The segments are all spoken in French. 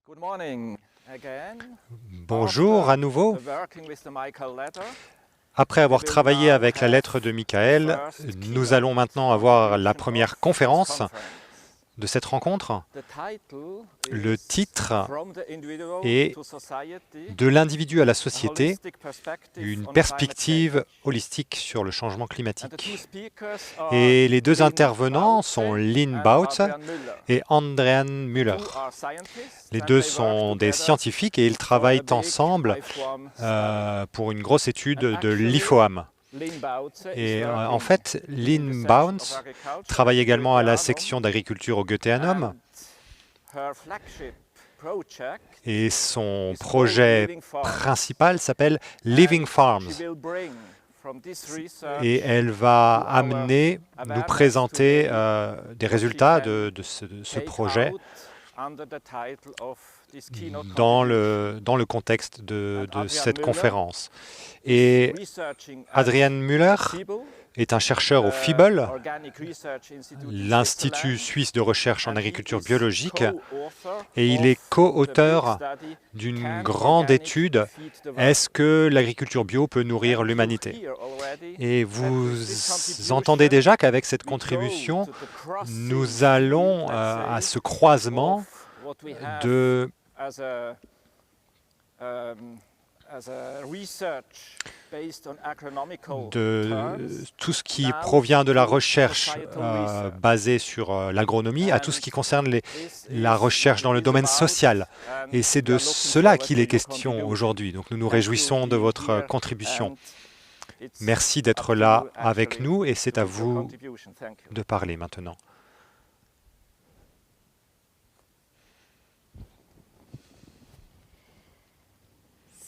Good morning again. Bonjour à nouveau. After working with the Michael letter, Après avoir we will travaillé now avec la lettre have de Michael, the first nous allons keynote maintenant avoir la contribution première of this conférence conference. de cette rencontre. The title Le is titre From the Individual est to Society, De l'individu à la a société, holistic perspective une on climate change. perspective holistique sur le changement And the two climatique. speakers are Et les deux Lynn intervenants Bautzen sont Lynn and Bautz Adrian Müller. et Andrean The Müller. two are scientists Les and deux they work sont des together scientifiques et ils for a travaillent big ensemble IFOAM study. pour une grosse étude And de actually, l'IFOAM. Lynn Bautzen is Et en working fait, in the Lynn section of Bautz agriculture travaille at également à la Goetheanum, section d'agriculture au Goetheanum. and her flagship project Et son is called projet Living Farms. principal s'appelle Living And Farms. she will bring from this research Et elle va to our amener, nous awareness présenter today des what we résultats can de ce take projet out under the title of this keynote dans contribution. dans le contexte de And Adrian cette Müller conférence. is Et researching at Adrian Müller FIBO, est un chercheur au the FIBOL, Organic Research Institute in l'Institut Switzerland, suisse de recherche en and he agriculture is biologique, co-author et il of est the big co-auteur study d'une Can grande Organic étude Feed the World? Est-ce que l'agriculture bio peut nourrir And you l'humanité? hear already Et that with this vous entendez contribution, déjà qu'avec cette we go contribution, to the crossing nous allons field, à let's ce say, croisement of what we have de, as a research based on agronomical de terms, tout ce qui now provient de la to recherche societal research. basée sur l'agronomie à tout ce And qui concerne this la is recherche what dans it le is domaine about, social. and Et c'est we de are looking cela forward qu'il to est your question contribution. aujourd'hui. Donc nous nous Thank réjouissons you de being votre here, contribution. and it's Merci up d'être to là you avec actually nous et c'est to à give your vous contribution. Thank you. de parler maintenant.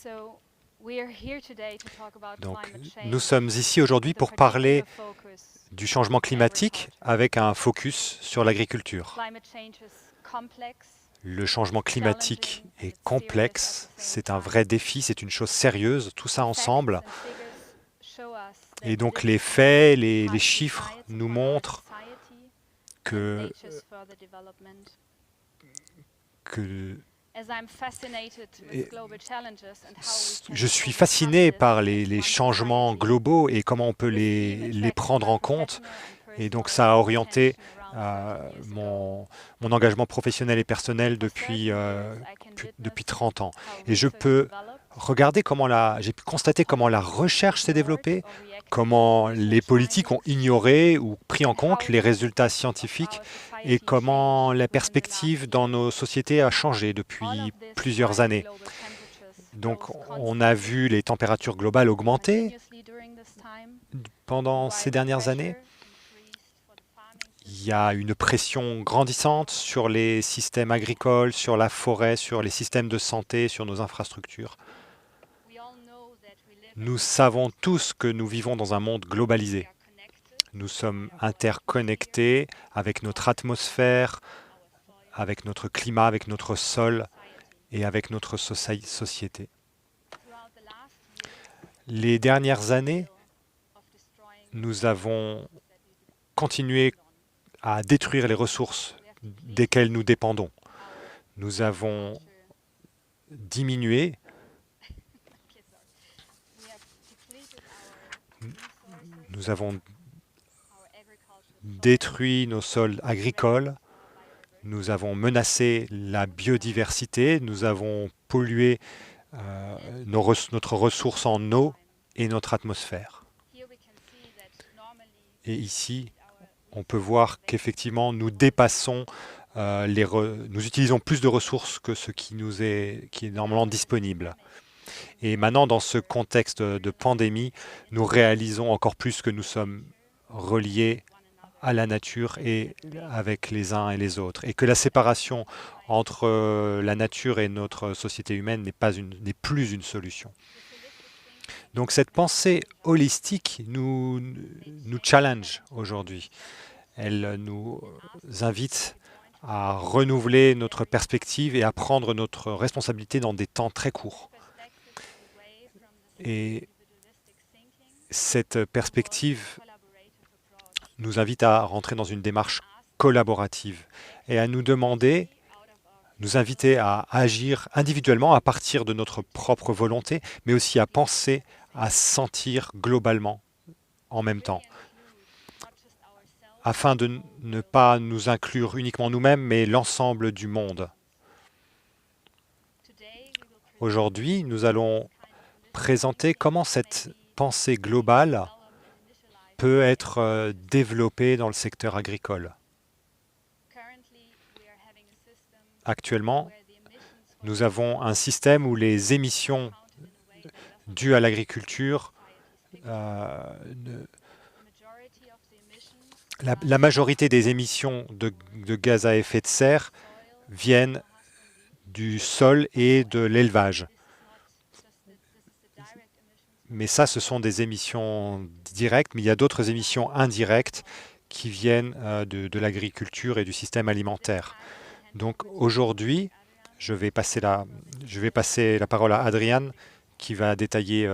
So, we are here today to talk about Donc, climate change nous sommes ici aujourd'hui with a pour parler particular focus du changement on climatique agriculture. avec un focus sur l'agriculture. Climate change is complex, Le changement climatique est complexe, c'est un vrai défi, c'est une chose sérieuse, tout ça ensemble. facts and figures show us that Et donc this les faits, les has chiffres effects nous on our montrent society and que, nature's further development. que As I'm fascinated Et with global challenges and how we can je suis overcome fasciné this par as les one changements society. globaux et comment on peut This theme les attracts prendre my en compte. professional and Et donc personal ça a orienté attention around 30 years ago. mon engagement professionnel et personnel For 30 years, I can depuis witness 30 ans. how Et je research peux develops, regarder j'ai pu constater comment la recherche s'est développée, ignored or reacted comment to les research politiques ont findings, ignoré ou pris en and compte how les the résultats perspective of scientifiques our et society comment changed la within the perspective last dans years. nos sociétés a changé All depuis of this plusieurs while années. global temperatures Donc rose on a constantly, vu les températures globales augmenter continuously during this time, pendant ces while the dernières années. pressure increased for the farming Il y a une pression grandissante sur les systèmes agricoles, sur la forêt, sur les systèmes de santé, sur nos infrastructures. We all know that we live in Nous a savons tous que nous vivons dans un monde globalisé. we are connected Nous sommes by our interconnectés avec notre atmosphère, our soil, avec notre climat, avec notre sol society. et avec notre société. Throughout the last years, Les dernières années, of destroying nous avons that we continué à détruire les ressources desquelles nous dépendons. Nous avons diminué, okay, sorry. We have depleted our resources, nous avons our agricultural soil, détruit nos sols agricoles, our biodiversity. nous avons menacé la biodiversité, nous avons pollué notre ressource en eau et notre atmosphère. Here we can see that normally Et ici, our on peut voir qu'effectivement, nous dépassons, nous utilisons plus de ressources que ce qui est normalement disponible. Et maintenant, dans ce contexte de pandémie, nous réalisons encore plus que nous sommes reliés à la nature et avec les uns et les autres. Et que la séparation entre la nature et notre société humaine n'est plus une solution. Donc cette pensée holistique nous challenge aujourd'hui. Elle nous invite à renouveler notre perspective et à prendre notre responsabilité dans des temps très courts. Et cette perspective nous invite à rentrer dans une démarche collaborative et à nous demander nous inviter à agir individuellement à partir de notre propre volonté, mais aussi à penser, à sentir globalement en même temps, afin de ne pas nous inclure uniquement nous-mêmes, mais l'ensemble du monde. Aujourd'hui, nous allons présenter comment cette pensée globale peut être développée dans le secteur agricole. Actuellement, nous avons un système où les émissions dues à l'agriculture, la majorité des émissions de gaz à effet de serre viennent du sol et de l'élevage. Mais ça, ce sont des émissions directes, mais il y a d'autres émissions indirectes qui viennent de l'agriculture et du système alimentaire. Donc aujourd'hui, je vais passer la parole à Adrian qui va détailler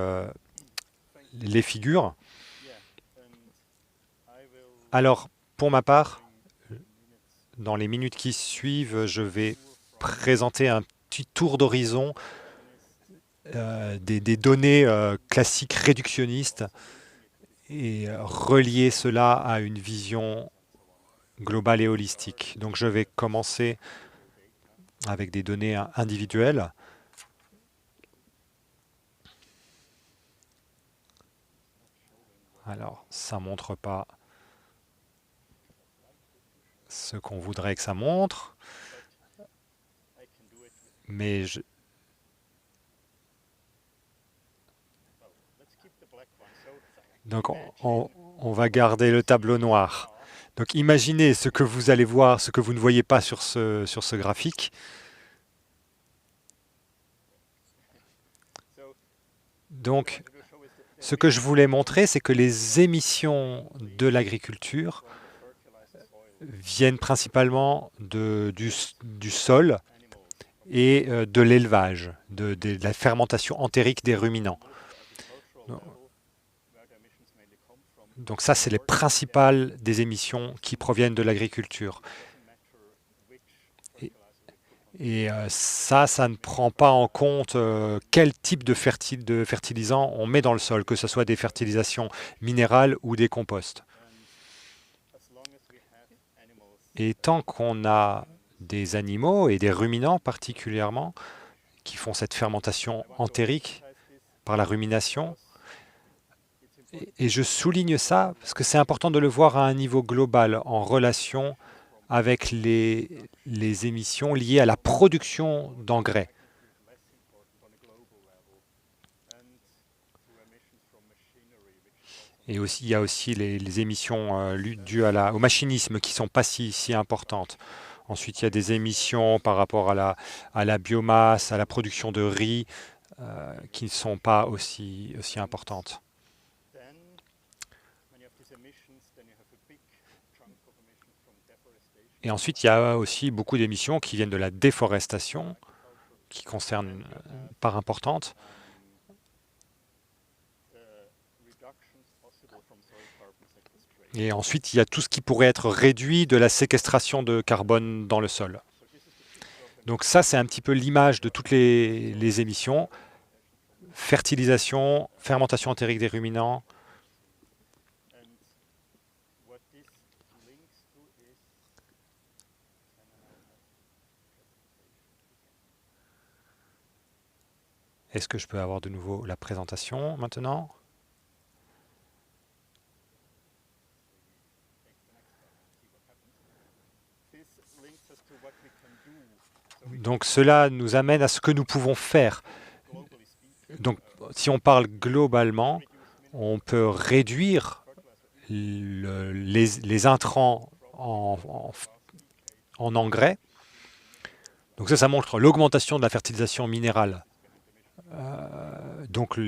les figures. Alors, pour ma part, dans les minutes qui suivent, je vais présenter un petit tour d'horizon des données classiques réductionnistes et relier cela à une vision globale et holistique. Donc je vais commencer avec des données individuelles. Alors, ça ne montre pas ce qu'on voudrait que ça montre, mais donc on va garder le tableau noir. Donc imaginez ce que vous allez voir, ce que vous ne voyez pas sur ce graphique. Donc, ce que je voulais montrer, c'est que les émissions de l'agriculture viennent principalement du sol et de l'élevage, de la fermentation entérique des ruminants. Donc ça, c'est les principales des émissions qui proviennent de l'agriculture. Et ça ne prend pas en compte quel type de fertilisant on met dans le sol, que ce soit des fertilisations minérales ou des composts. Et tant qu'on a des animaux et des ruminants particulièrement qui font cette fermentation entérique par la rumination, et je souligne ça parce que c'est important de le voir à un niveau global en relation avec les émissions liées à la production d'engrais. Et aussi, il y a aussi les émissions dues au machinisme qui ne sont pas si importantes. Ensuite, il y a des émissions par rapport à la biomasse, à la production de riz, qui ne sont pas aussi importantes. Et ensuite, il y a aussi beaucoup d'émissions qui viennent de la déforestation, qui concernent une part importante. Et ensuite, il y a tout ce qui pourrait être réduit de la séquestration de carbone dans le sol. Donc ça, c'est un petit peu l'image de toutes les émissions. Fertilisation, fermentation entérique des ruminants. Est-ce que je peux avoir de nouveau la présentation maintenant ? Donc cela nous amène à ce que nous pouvons faire. Donc si on parle globalement, on peut réduire les intrants en engrais. Donc ça montre l'augmentation de la fertilisation minérale. Donc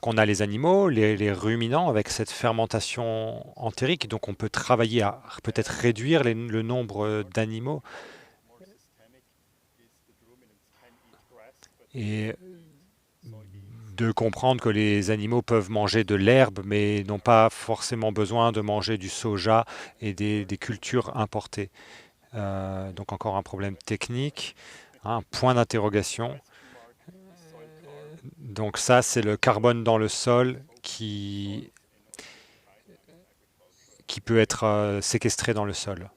on a les animaux, les ruminants avec cette fermentation entérique. Donc on peut travailler à peut-être réduire le nombre d'animaux. Et de comprendre que les animaux peuvent manger de l'herbe, mais n'ont pas forcément besoin de manger du soja et des cultures importées. Donc encore un problème technique, un point d'interrogation. Donc ça, c'est le carbone dans le sol qui peut être séquestré dans le sol.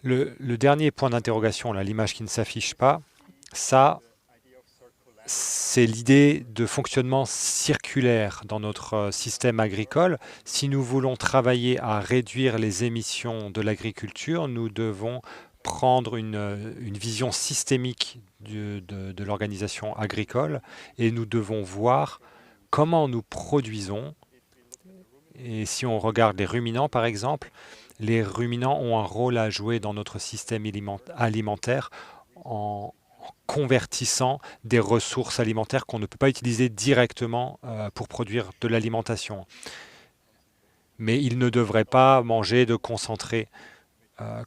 Le dernier point d'interrogation, là, l'image qui ne s'affiche pas, ça, c'est l'idée de fonctionnement circulaire dans notre système agricole. Si nous voulons travailler à réduire les émissions de l'agriculture, nous devons prendre une vision systémique de l'organisation agricole et nous devons voir comment nous produisons. Et si on regarde les ruminants, par exemple, les ruminants ont un rôle à jouer dans notre système alimentaire en convertissant des ressources alimentaires qu'on ne peut pas utiliser directement pour produire de l'alimentation. Mais ils ne devraient pas manger de concentré,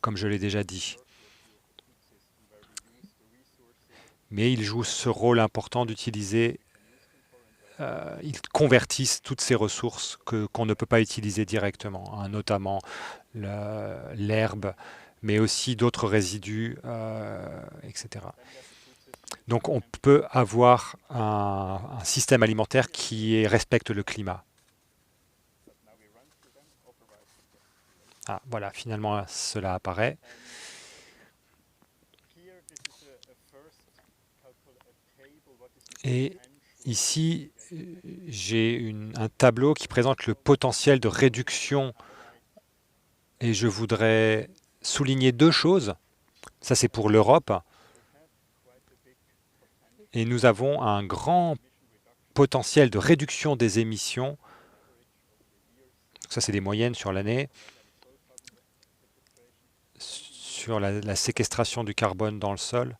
comme je l'ai déjà dit. Mais ils jouent ce rôle important d'utiliser, ils convertissent toutes ces ressources qu'on ne peut pas utiliser directement, hein, notamment l'herbe, mais aussi d'autres résidus, etc. Donc on peut avoir un système alimentaire qui respecte le climat. Ah, voilà, finalement cela apparaît. Et ici, j'ai un tableau qui présente le potentiel de réduction et je voudrais souligner deux choses. Ça, c'est pour l'Europe. Et nous avons un grand potentiel de réduction des émissions. Ça, c'est des moyennes sur l'année. Sur la séquestration du carbone dans le sol.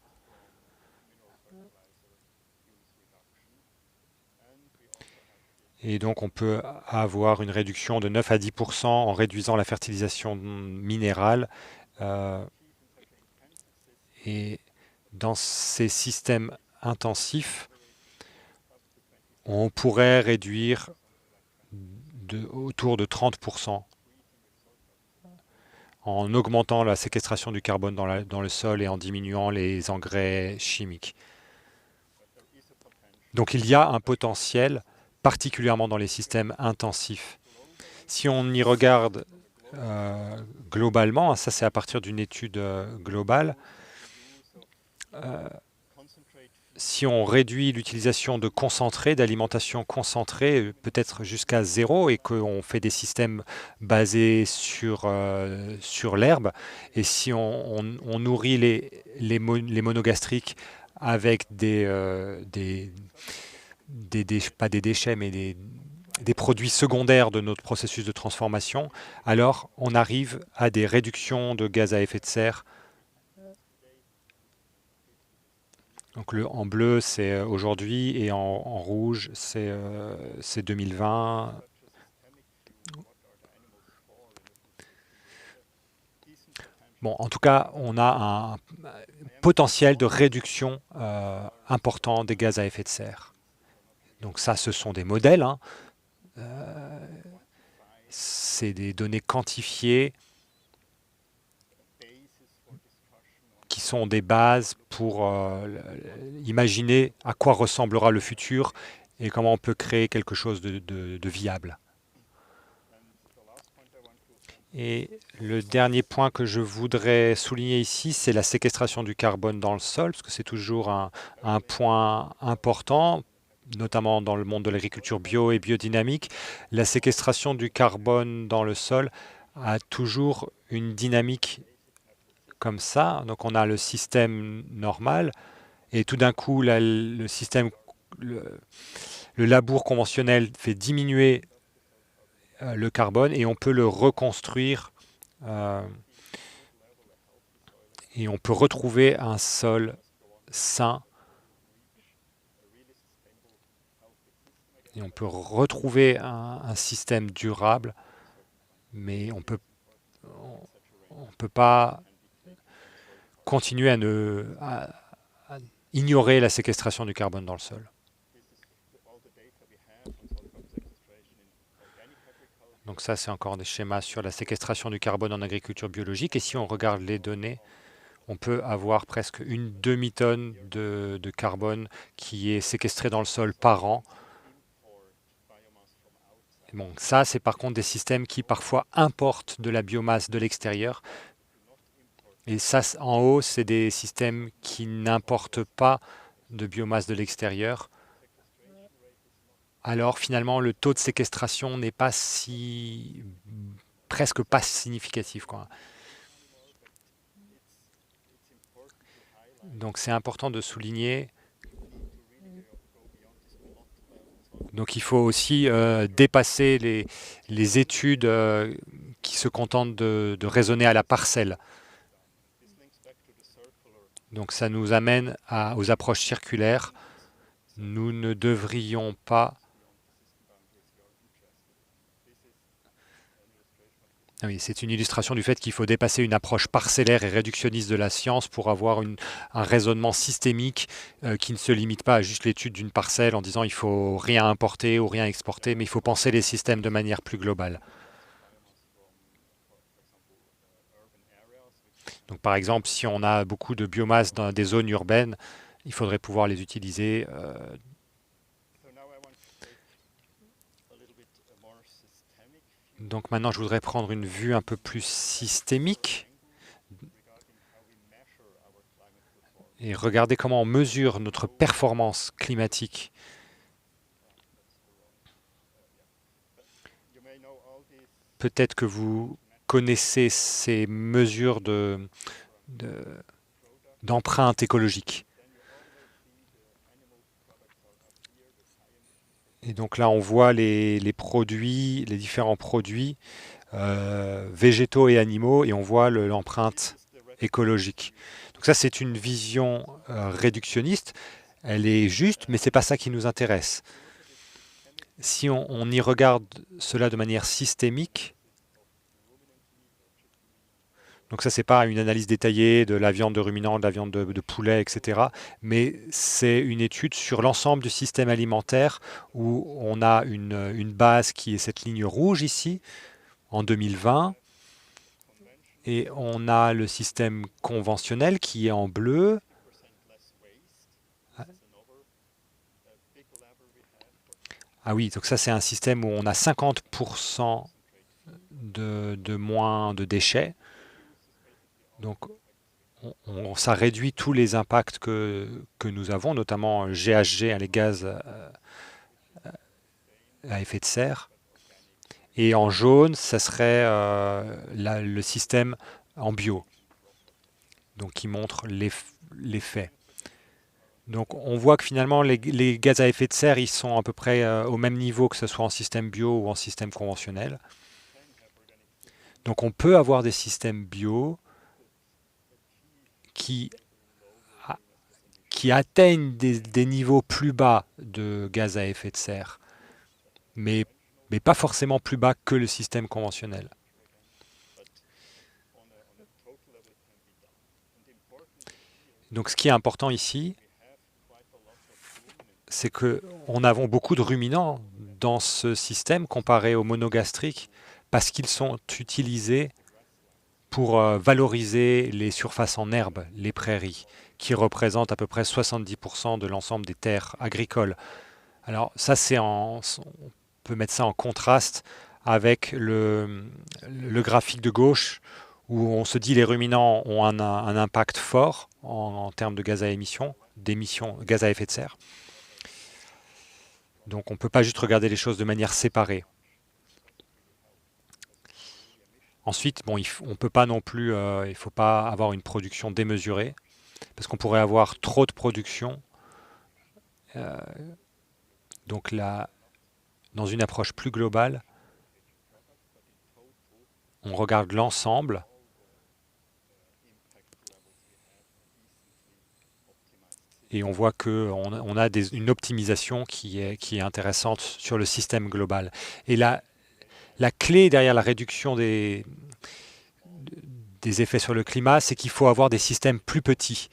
Et donc, on peut avoir une réduction de 9 à 10% en réduisant la fertilisation minérale. Et dans ces systèmes intensifs, on pourrait réduire autour de 30% en augmentant la séquestration du carbone dans le sol et en diminuant les engrais chimiques. Donc il y a un potentiel, particulièrement dans les systèmes intensifs. Si on y regarde globalement, ça c'est à partir d'une étude globale, si on réduit l'utilisation de concentrés, d'alimentation concentrée, peut-être jusqu'à zéro, et qu'on fait des systèmes basés sur l'herbe, et si on nourrit les monogastriques avec pas des déchets, mais des produits secondaires de notre processus de transformation, alors on arrive à des réductions de gaz à effet de serre. Donc en bleu, c'est aujourd'hui, et en rouge, c'est 2020. Bon, en tout cas, on a un potentiel de réduction important des gaz à effet de serre. Donc ça, ce sont des modèles, hein. C'est des données quantifiées qui sont des bases pour imaginer à quoi ressemblera le futur et comment on peut créer quelque chose de viable. Et le dernier point que je voudrais souligner ici, c'est la séquestration du carbone dans le sol, parce que c'est toujours un point important, notamment dans le monde de l'agriculture bio et biodynamique. La séquestration du carbone dans le sol a toujours une dynamique comme ça. Donc on a le système normal, et tout d'un coup, le labour conventionnel fait diminuer le carbone, et on peut le reconstruire et on peut retrouver un sol sain et on peut retrouver un système durable, mais on peut pas continuer à ignorer la séquestration du carbone dans le sol. Donc ça, c'est encore des schémas sur la séquestration du carbone en agriculture biologique. Et si on regarde les données, on peut avoir presque une demi-tonne de carbone qui est séquestré dans le sol par an. Bon, ça, c'est par contre des systèmes qui parfois importent de la biomasse de l'extérieur. Et ça, en haut, c'est des systèmes qui n'importent pas de biomasse de l'extérieur. Alors finalement, le taux de séquestration n'est pas presque pas significatif, quoi. Donc c'est important de souligner. Donc il faut aussi dépasser les études qui se contentent de raisonner à la parcelle. Donc ça nous amène aux approches circulaires. Nous ne devrions pas... Ah oui, c'est une illustration du fait qu'il faut dépasser une approche parcellaire et réductionniste de la science pour avoir un raisonnement systémique qui ne se limite pas à juste l'étude d'une parcelle en disant il faut rien importer ou rien exporter, mais il faut penser les systèmes de manière plus globale. Donc par exemple, si on a beaucoup de biomasse dans des zones urbaines, il faudrait pouvoir les utiliser. Donc maintenant, je voudrais prendre une vue un peu plus systémique et regarder comment on mesure notre performance climatique. Peut-être que vous connaissez ces mesures d'empreinte écologique. Et donc là, on voit les produits, les différents produits végétaux et animaux, et on voit l'empreinte écologique. Donc ça, c'est une vision réductionniste. Elle est juste, mais c'est pas ça qui nous intéresse. Si on y regarde cela de manière systémique, donc ça, c'est pas une analyse détaillée de la viande de ruminants, de la viande de poulet, etc. Mais c'est une étude sur l'ensemble du système alimentaire où on a une base qui est cette ligne rouge ici, en 2020. Et on a le système conventionnel qui est en bleu. Ah oui, donc ça, c'est un système où on a 50% de moins de déchets. Donc, ça réduit tous les impacts que nous avons, notamment GHG, les gaz à effet de serre. Et en jaune, ça serait le système en bio, donc qui montre l'effet. Donc on voit que finalement, les gaz à effet de serre, ils sont à peu près au même niveau que ce soit en système bio ou en système conventionnel. Donc on peut avoir des systèmes bio qui atteignent des niveaux plus bas de gaz à effet de serre, mais pas forcément plus bas que le système conventionnel. Donc ce qui est important ici, c'est qu'on a beaucoup de ruminants dans ce système comparé aux monogastriques parce qu'ils sont utilisés pour valoriser les surfaces en herbe, les prairies, qui représentent à peu près 70% de l'ensemble des terres agricoles. Alors ça, on peut mettre ça en contraste avec le graphique de gauche où on se dit les ruminants ont un impact fort en termes de gaz à d'émissions gaz à effet de serre. Donc on ne peut pas juste regarder les choses de manière séparée. Ensuite, bon, on peut pas non plus, il ne faut pas avoir une production démesurée, parce qu'on pourrait avoir trop de production. Donc là, dans une approche plus globale, on regarde l'ensemble. Et on voit qu'on a une optimisation qui est intéressante sur le système global. Et la clé derrière la réduction des effets sur le climat, c'est qu'il faut avoir des systèmes plus petits.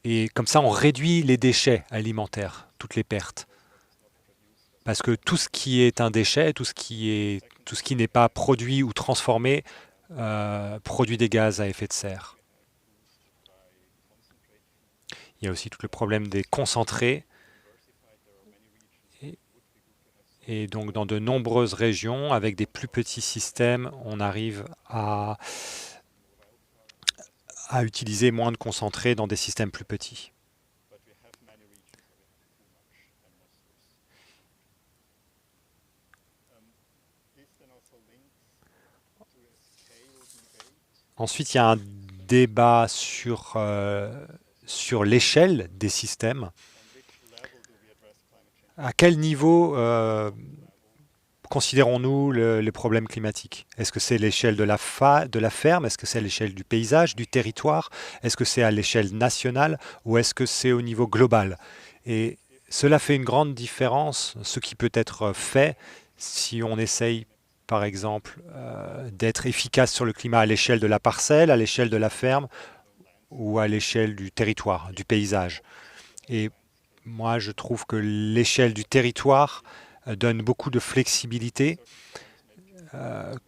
Et comme ça, on réduit les déchets alimentaires, toutes les pertes. Parce que tout ce qui est un déchet, tout ce qui n'est pas produit ou transformé, produit des gaz à effet de serre. Il y a aussi tout le problème des concentrés. Et donc, dans de nombreuses régions, avec des plus petits systèmes, on arrive à utiliser moins de concentrés dans des systèmes plus petits. Ensuite, il y a un débat sur l'échelle des systèmes. À quel niveau considérons-nous les problèmes climatiques? Est-ce que c'est l'échelle de la ferme? Est-ce que c'est à l'échelle du paysage, du territoire? Est-ce que c'est à l'échelle nationale? Ou est-ce que c'est au niveau global? Et cela fait une grande différence, ce qui peut être fait si on essaye, par exemple, d'être efficace sur le climat à l'échelle de la parcelle, à l'échelle de la ferme ou à l'échelle du territoire, du paysage. Et moi, je trouve que l'échelle du territoire donne beaucoup de flexibilité,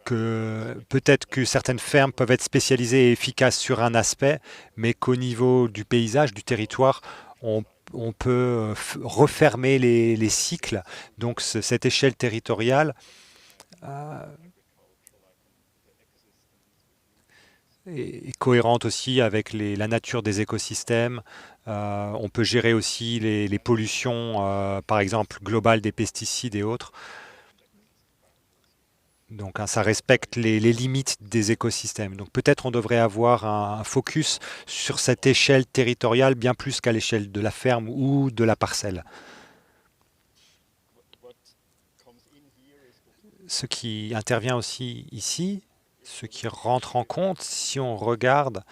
que peut-être que certaines fermes peuvent être spécialisées et efficaces sur un aspect, mais qu'au niveau du paysage, du territoire, on peut refermer les cycles. Donc cette échelle territoriale est cohérente aussi avec la nature des écosystèmes. On peut gérer aussi les pollutions, par exemple, globales des pesticides et autres. Donc ça respecte les limites des écosystèmes. Donc peut-être on devrait avoir un focus sur cette échelle territoriale bien plus qu'à l'échelle de la ferme ou de la parcelle. Ce qui intervient aussi ici, ce qui rentre en compte, si on regarde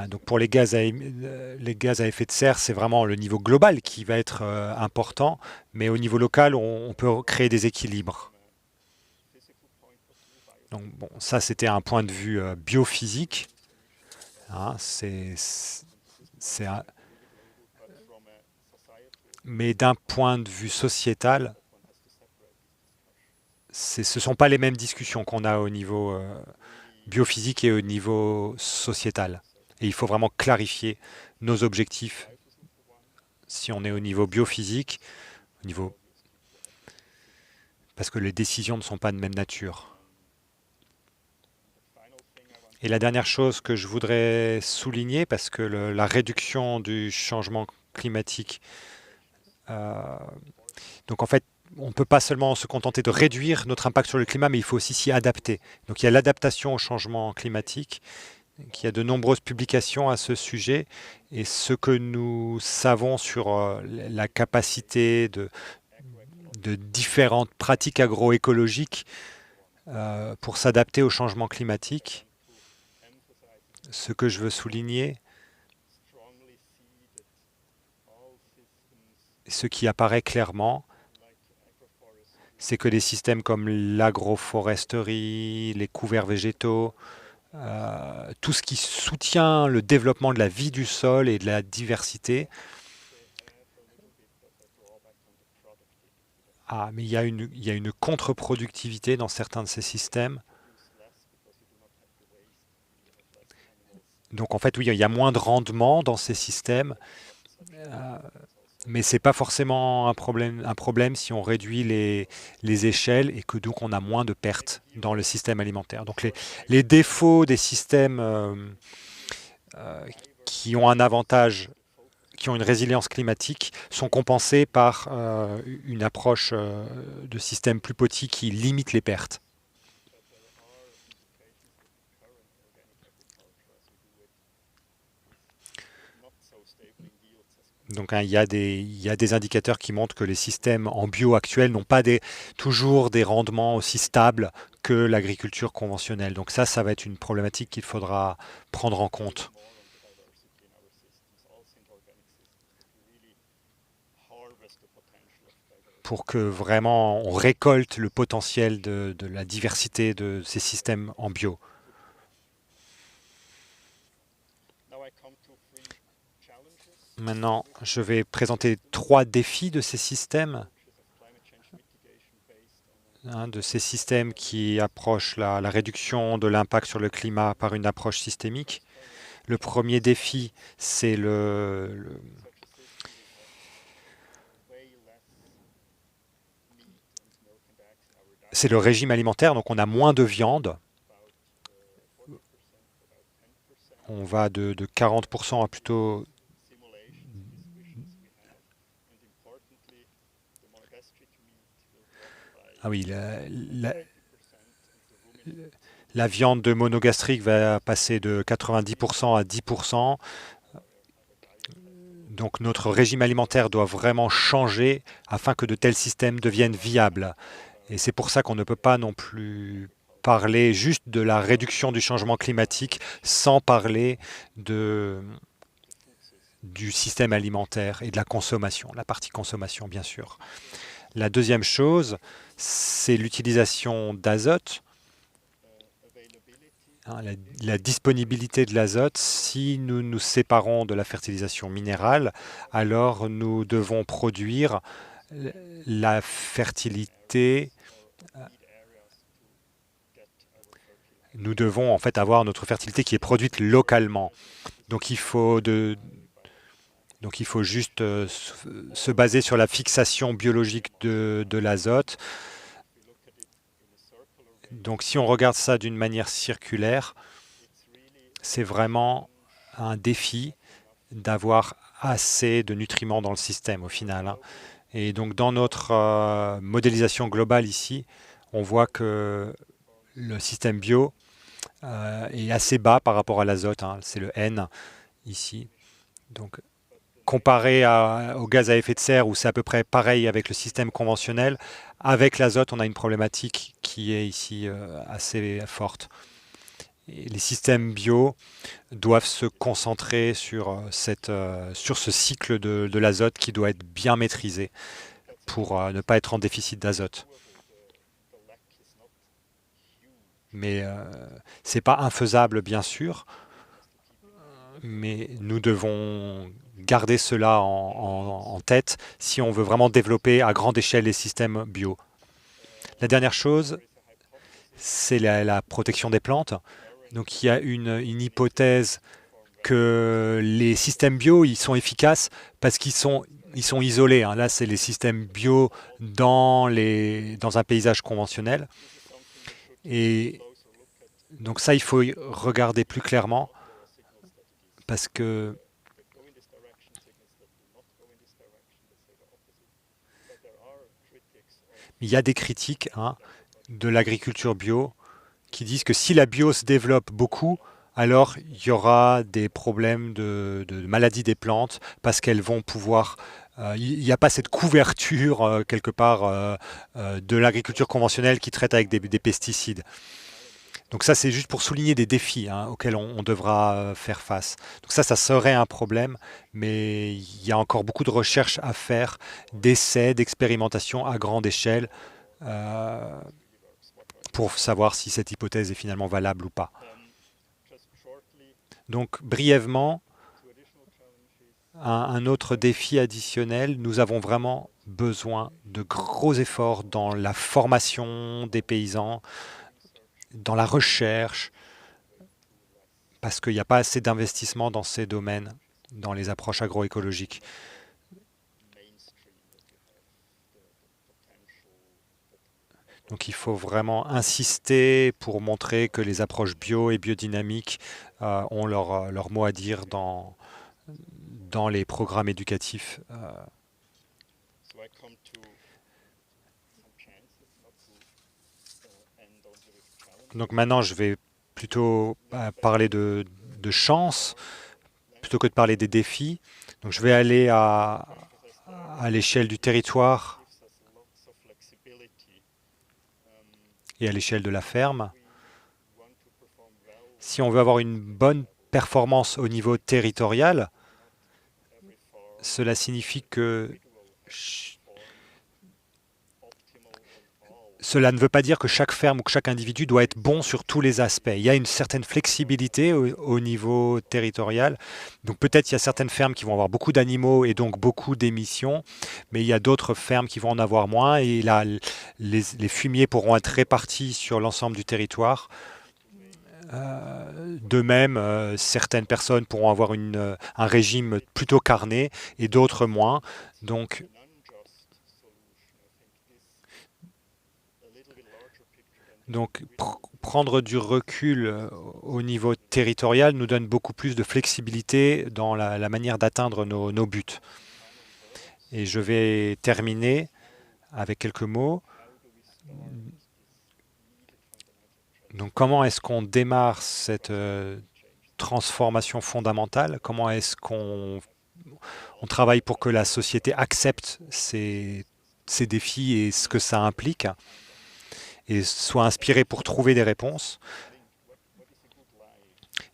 donc pour les gaz à effet de serre, c'est vraiment le niveau global qui va être important, mais au niveau local, on peut créer des équilibres. Donc bon, ça c'était un point de vue biophysique. Hein, mais d'un point de vue sociétal, ce ne sont pas les mêmes discussions qu'on a au niveau biophysique et au niveau sociétal. Et il faut vraiment clarifier nos objectifs si on est au niveau biophysique, parce que les décisions ne sont pas de même nature. Et la dernière chose que je voudrais souligner, parce que la réduction du changement climatique, donc en fait, on ne peut pas seulement se contenter de réduire notre impact sur le climat, mais il faut aussi s'y adapter. Donc il y a l'adaptation au changement climatique, il y a de nombreuses publications à ce sujet, et ce que nous savons sur la capacité de différentes pratiques agroécologiques pour s'adapter au changement climatique, ce que je veux souligner, ce qui apparaît clairement, c'est que des systèmes comme l'agroforesterie, les couverts végétaux, tout ce qui soutient le développement de la vie du sol et de la diversité. Mais il y a une contre-productivité dans certains de ces systèmes. Donc en fait, oui, il y a moins de rendement dans ces systèmes, mais ce n'est pas forcément un problème si on réduit les échelles et que donc on a moins de pertes dans le système alimentaire. Donc les défauts des systèmes qui ont un avantage, qui ont une résilience climatique, sont compensés par une approche de systèmes plus petits qui limite les pertes. Donc il y a des indicateurs qui montrent que les systèmes en bio actuels n'ont pas toujours des rendements aussi stables que l'agriculture conventionnelle. Donc ça va être une problématique qu'il faudra prendre en compte. Pour que vraiment on récolte le potentiel de la diversité de ces systèmes en bio. Maintenant, je vais présenter 3 défis de ces systèmes, de ces systèmes qui approchent la réduction de l'impact sur le climat par une approche systémique. Le premier défi, c'est c'est le régime alimentaire, donc on a moins de viande. On va de 40% à plutôt... Ah oui, la viande de monogastrique va passer de 90% à 10%. Donc notre régime alimentaire doit vraiment changer afin que de tels systèmes deviennent viables. Et c'est pour ça qu'on ne peut pas non plus parler juste de la réduction du changement climatique sans parler du système alimentaire et de la consommation, la partie consommation bien sûr. La deuxième chose, c'est l'utilisation d'azote, la disponibilité de l'azote. Si nous nous séparons de la fertilisation minérale, alors nous devons produire la fertilité. Nous devons en fait avoir notre fertilité qui est produite localement. Donc il faut juste se baser sur la fixation biologique de l'azote. Donc si on regarde ça d'une manière circulaire, c'est vraiment un défi d'avoir assez de nutriments dans le système au final. Et donc dans notre modélisation globale ici, on voit que le système bio est assez bas par rapport à l'azote, c'est le N ici. Donc comparé au gaz à effet de serre, où c'est à peu près pareil avec le système conventionnel, avec l'azote, on a une problématique qui est ici assez forte. Et les systèmes bio doivent se concentrer sur ce cycle de l'azote qui doit être bien maîtrisé pour ne pas être en déficit d'azote. Mais ce n'est pas infaisable, bien sûr, mais nous devons garder cela en tête si on veut vraiment développer à grande échelle les systèmes bio. La dernière chose, c'est la protection des plantes. Donc il y a une hypothèse que les systèmes bio, ils sont efficaces parce qu'ils sont isolés. Là, c'est les systèmes bio dans un paysage conventionnel. Et donc ça, il faut y regarder plus clairement parce que il y a des critiques de l'agriculture bio qui disent que si la bio se développe beaucoup, alors il y aura des problèmes de maladies des plantes parce qu'elles vont pouvoir... il n'y a pas cette couverture quelque part de l'agriculture conventionnelle qui traite avec des pesticides. Donc ça, c'est juste pour souligner des défis auxquels on devra faire face. Donc ça serait un problème, mais il y a encore beaucoup de recherches à faire, d'essais, d'expérimentations à grande échelle pour savoir si cette hypothèse est finalement valable ou pas. Donc brièvement, un autre défi additionnel, nous avons vraiment besoin de gros efforts dans la formation des paysans, dans la recherche, parce qu'il n'y a pas assez d'investissement dans ces domaines, dans les approches agroécologiques. Donc il faut vraiment insister pour montrer que les approches bio et biodynamiques ont leur mot à dire dans les programmes éducatifs. Donc maintenant, je vais plutôt parler de chance plutôt que de parler des défis. Donc je vais aller à l'échelle du territoire. et à l'échelle de la ferme. Si on veut avoir une bonne performance au niveau territorial, cela signifie que cela ne veut pas dire que chaque ferme ou que chaque individu doit être bon sur tous les aspects. Il y a une certaine flexibilité au niveau territorial. Donc peut-être il y a certaines fermes qui vont avoir beaucoup d'animaux et donc beaucoup d'émissions, mais il y a d'autres fermes qui vont en avoir moins et là, les fumiers pourront être répartis sur l'ensemble du territoire. De même, certaines personnes pourront avoir un régime plutôt carné et d'autres moins. Donc prendre du recul au niveau territorial nous donne beaucoup plus de flexibilité dans la manière d'atteindre nos buts. Et je vais terminer avec quelques mots. Donc comment est-ce qu'on démarre cette transformation fondamentale? Comment est-ce qu'on travaille pour que la société accepte ces défis et ce que ça implique et soit inspirée pour trouver des réponses?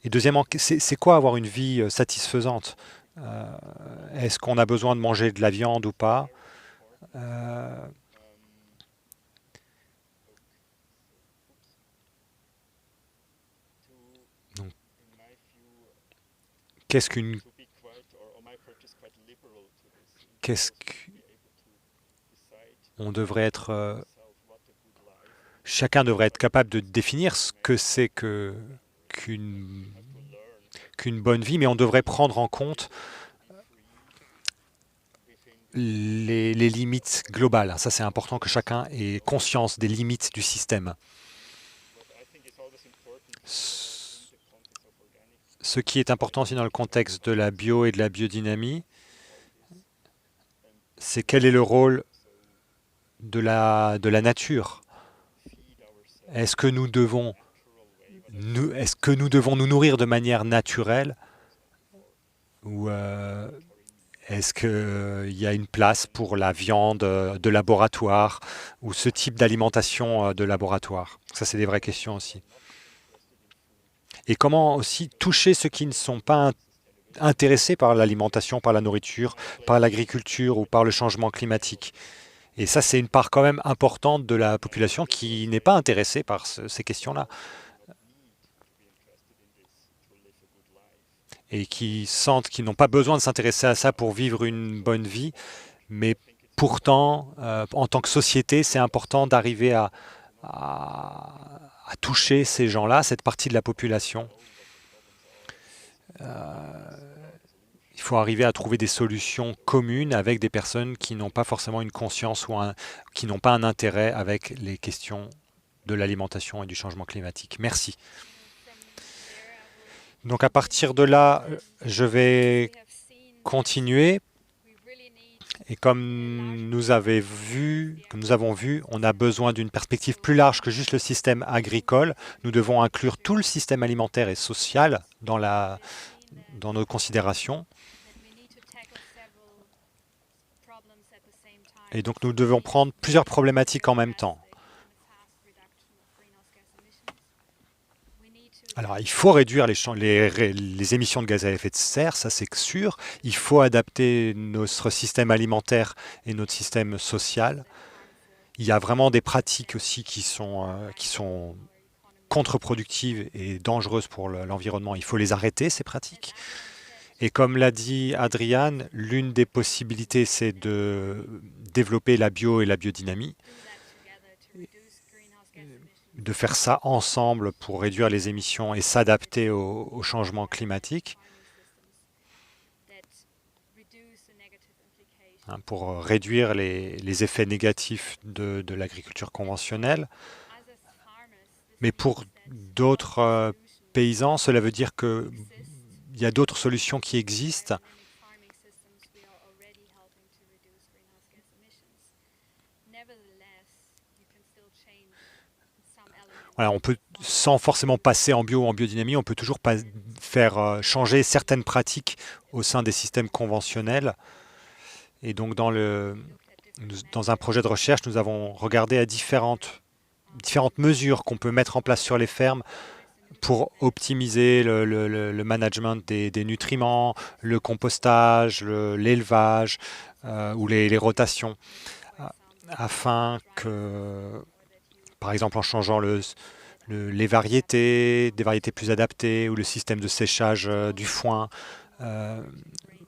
Et deuxièmement, c'est quoi avoir une vie satisfaisante? Est-ce qu'on a besoin de manger de la viande ou pas? Donc, qu'est-ce qu'on devrait être... chacun devrait être capable de définir ce que c'est qu'une bonne vie, mais on devrait prendre en compte les limites globales. Ça, c'est important que chacun ait conscience des limites du système. Ce qui est important aussi dans le contexte de la bio et de la biodynamie, c'est quel est le rôle de la nature. Est-ce que nous devons nous nourrir de manière naturelle ou est-ce qu'il y a une place pour la viande de laboratoire ou ce type d'alimentation de laboratoire? Ça, c'est des vraies questions aussi. Et comment aussi toucher ceux qui ne sont pas intéressés par l'alimentation, par la nourriture, par l'agriculture ou par le changement climatique. Et ça, c'est une part quand même importante de la population qui n'est pas intéressée par ces questions-là. Et qui sentent qu'ils n'ont pas besoin de s'intéresser à ça pour vivre une bonne vie. Mais pourtant, en tant que société, c'est important d'arriver à toucher ces gens-là, cette partie de la population. Il faut arriver à trouver des solutions communes avec des personnes qui n'ont pas forcément une conscience ou qui n'ont pas un intérêt avec les questions de l'alimentation et du changement climatique. Merci. Donc à partir de là, je vais continuer. Et comme nous avons vu, on a besoin d'une perspective plus large que juste le système agricole. Nous devons inclure tout le système alimentaire et social dans nos considérations. Et donc nous devons prendre plusieurs problématiques en même temps. Alors, il faut réduire les émissions de gaz à effet de serre, ça c'est sûr. Il faut adapter notre système alimentaire et notre système social. Il y a vraiment des pratiques aussi qui sont contre-productives et dangereuses pour l'environnement. Il faut les arrêter, ces pratiques. Et comme l'a dit Adriane, l'une des possibilités, c'est de développer la bio et la biodynamie, de faire ça ensemble pour réduire les émissions et s'adapter au changement climatique, pour réduire les effets négatifs de l'agriculture conventionnelle. Mais pour d'autres paysans, cela veut dire qu'il y a d'autres solutions qui existent. Voilà, on peut, sans forcément passer en bio ou en biodynamie, on peut toujours faire changer certaines pratiques au sein des systèmes conventionnels. Et donc, dans un projet de recherche, nous avons regardé à différentes différentes mesures qu'on peut mettre en place sur les fermes pour optimiser le management des nutriments, le compostage, l'élevage ou les rotations, afin que, par exemple, en changeant les variétés, des variétés plus adaptées, ou le système de séchage du foin,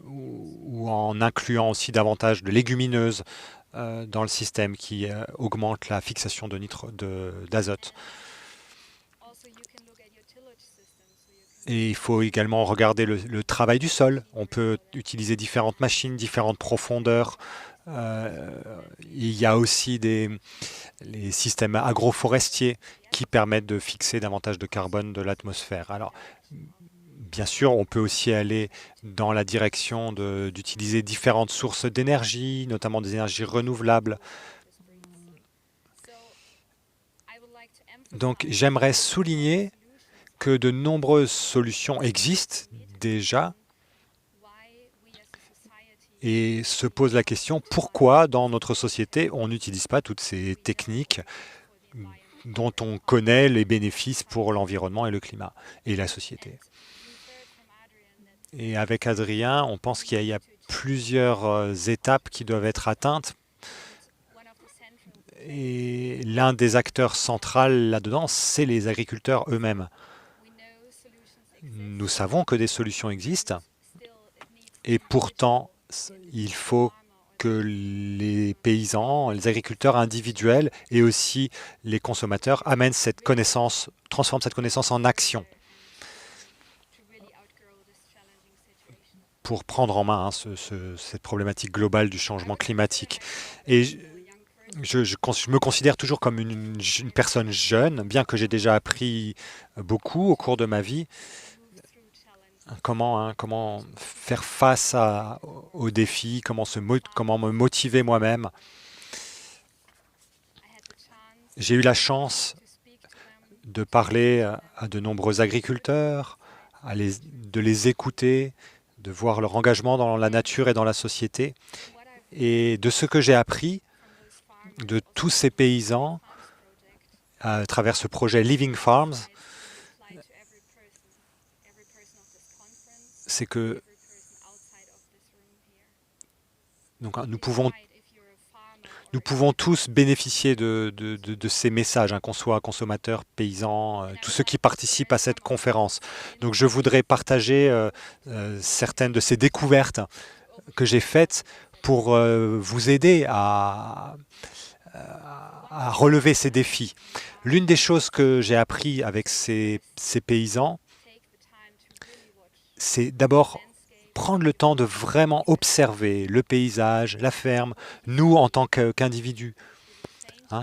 ou en incluant aussi davantage de légumineuses dans le système qui augmente la fixation d'azote. Et il faut également regarder le travail du sol. On peut utiliser différentes machines, différentes profondeurs. Il y a aussi les systèmes agroforestiers qui permettent de fixer davantage de carbone de l'atmosphère. Alors, bien sûr, on peut aussi aller dans la direction d'utiliser différentes sources d'énergie, notamment des énergies renouvelables. Donc, j'aimerais souligner que de nombreuses solutions existent déjà et se pose la question pourquoi dans notre société on n'utilise pas toutes ces techniques dont on connaît les bénéfices pour l'environnement et le climat et la société. Et avec Adrien, on pense qu'il y a plusieurs étapes qui doivent être atteintes. Et l'un des acteurs centraux là-dedans, c'est les agriculteurs eux-mêmes. Nous savons que des solutions existent et pourtant, il faut que les paysans, les agriculteurs individuels et aussi les consommateurs amènent cette connaissance, transforment cette connaissance en action pour prendre en main cette problématique globale du changement climatique. Et je me considère toujours comme une personne jeune, bien que j'ai déjà appris beaucoup au cours de ma vie. Comment faire face aux défis, comment me motiver moi-même. J'ai eu la chance de parler à de nombreux agriculteurs, de les écouter, de voir leur engagement dans la nature et dans la société. Et de ce que j'ai appris de tous ces paysans à travers ce projet Living Farms, c'est que donc, nous pouvons tous bénéficier de ces messages, qu'on soit consommateurs, paysans, tous ceux qui participent à cette conférence. Donc je voudrais partager certaines de ces découvertes que j'ai faites pour vous aider à relever ces défis. L'une des choses que j'ai appris avec ces paysans, c'est d'abord prendre le temps de vraiment observer le paysage, la ferme, nous en tant qu'individus.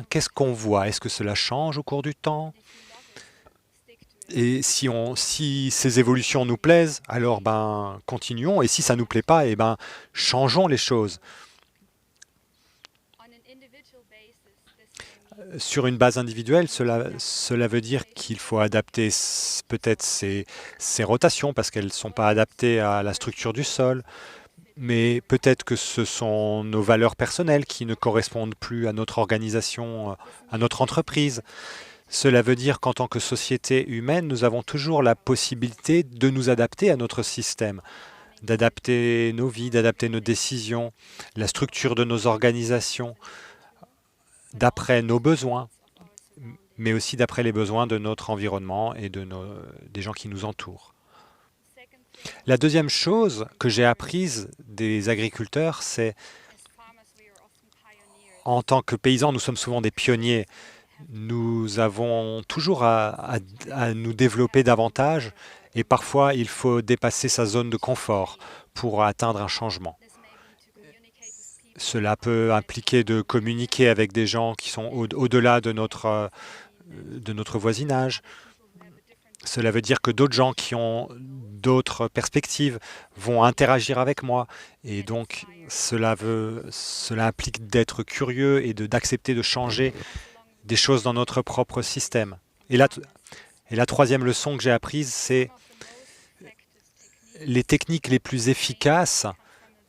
Qu'est-ce qu'on voit? Est-ce que cela change au cours du temps? Et si ces évolutions nous plaisent, alors continuons. Et si ça ne nous plaît pas, changeons les choses. Sur une base individuelle, cela veut dire qu'il faut adapter peut-être ces rotations parce qu'elles ne sont pas adaptées à la structure du sol, mais peut-être que ce sont nos valeurs personnelles qui ne correspondent plus à notre organisation, à notre entreprise. Cela veut dire qu'en tant que société humaine, nous avons toujours la possibilité de nous adapter à notre système, d'adapter nos vies, d'adapter nos décisions, la structure de nos organisations, d'après nos besoins, mais aussi d'après les besoins de notre environnement et des gens qui nous entourent. La deuxième chose que j'ai apprise des agriculteurs, c'est en tant que paysans, nous sommes souvent des pionniers. Nous avons toujours à nous développer davantage et parfois il faut dépasser sa zone de confort pour atteindre un changement. Cela peut impliquer de communiquer avec des gens qui sont au-delà de notre voisinage. Cela veut dire que d'autres gens qui ont d'autres perspectives vont interagir avec moi. Et donc, cela implique d'être curieux et d'accepter de changer des choses dans notre propre système. Et la troisième leçon que j'ai apprise, c'est les techniques les plus efficaces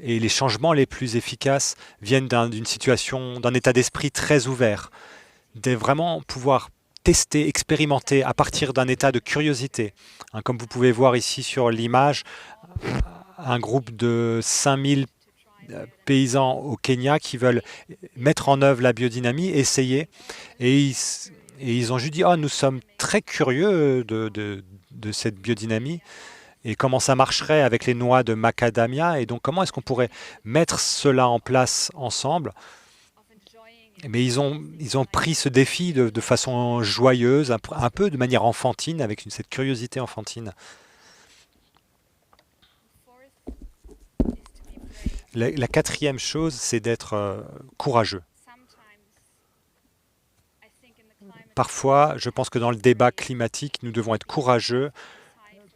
et les changements les plus efficaces viennent d'une situation, d'un état d'esprit très ouvert. de vraiment pouvoir tester, expérimenter à partir d'un état de curiosité. Comme vous pouvez voir ici sur l'image, un groupe de 5000 paysans au Kenya qui veulent mettre en œuvre la biodynamie, essayer. Et ils ont juste dit, oh, nous sommes très curieux de cette biodynamie et comment ça marcherait avec les noix de macadamia. Et donc, comment est-ce qu'on pourrait mettre cela en place ensemble? Mais ils ont pris ce défi de façon joyeuse, un peu de manière enfantine, avec cette curiosité enfantine. La quatrième chose, c'est d'être courageux. Parfois, je pense que dans le débat climatique, nous devons être courageux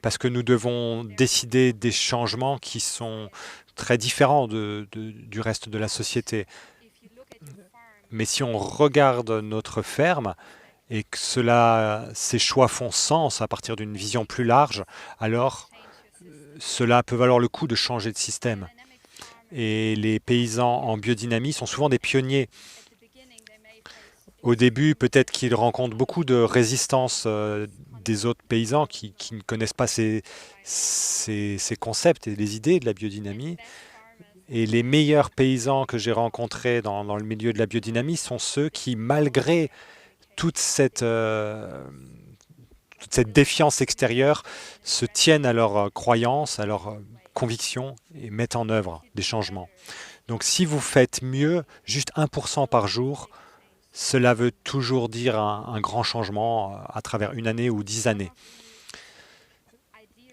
parce que nous devons décider des changements qui sont très différents du reste de la société. Mais si on regarde notre ferme et que ces choix font sens à partir d'une vision plus large, alors cela peut valoir le coup de changer de système. Et les paysans en biodynamie sont souvent des pionniers. Au début, peut-être qu'ils rencontrent beaucoup de résistance des autres paysans qui ne connaissent pas ces concepts et les idées de la biodynamie. Et les meilleurs paysans que j'ai rencontrés dans le milieu de la biodynamie sont ceux qui, malgré toute cette défiance extérieure, se tiennent à leurs croyances, à leurs convictions et mettent en œuvre des changements. Donc si vous faites mieux, juste 1% par jour, cela veut toujours dire un grand changement à travers une année ou 10 années.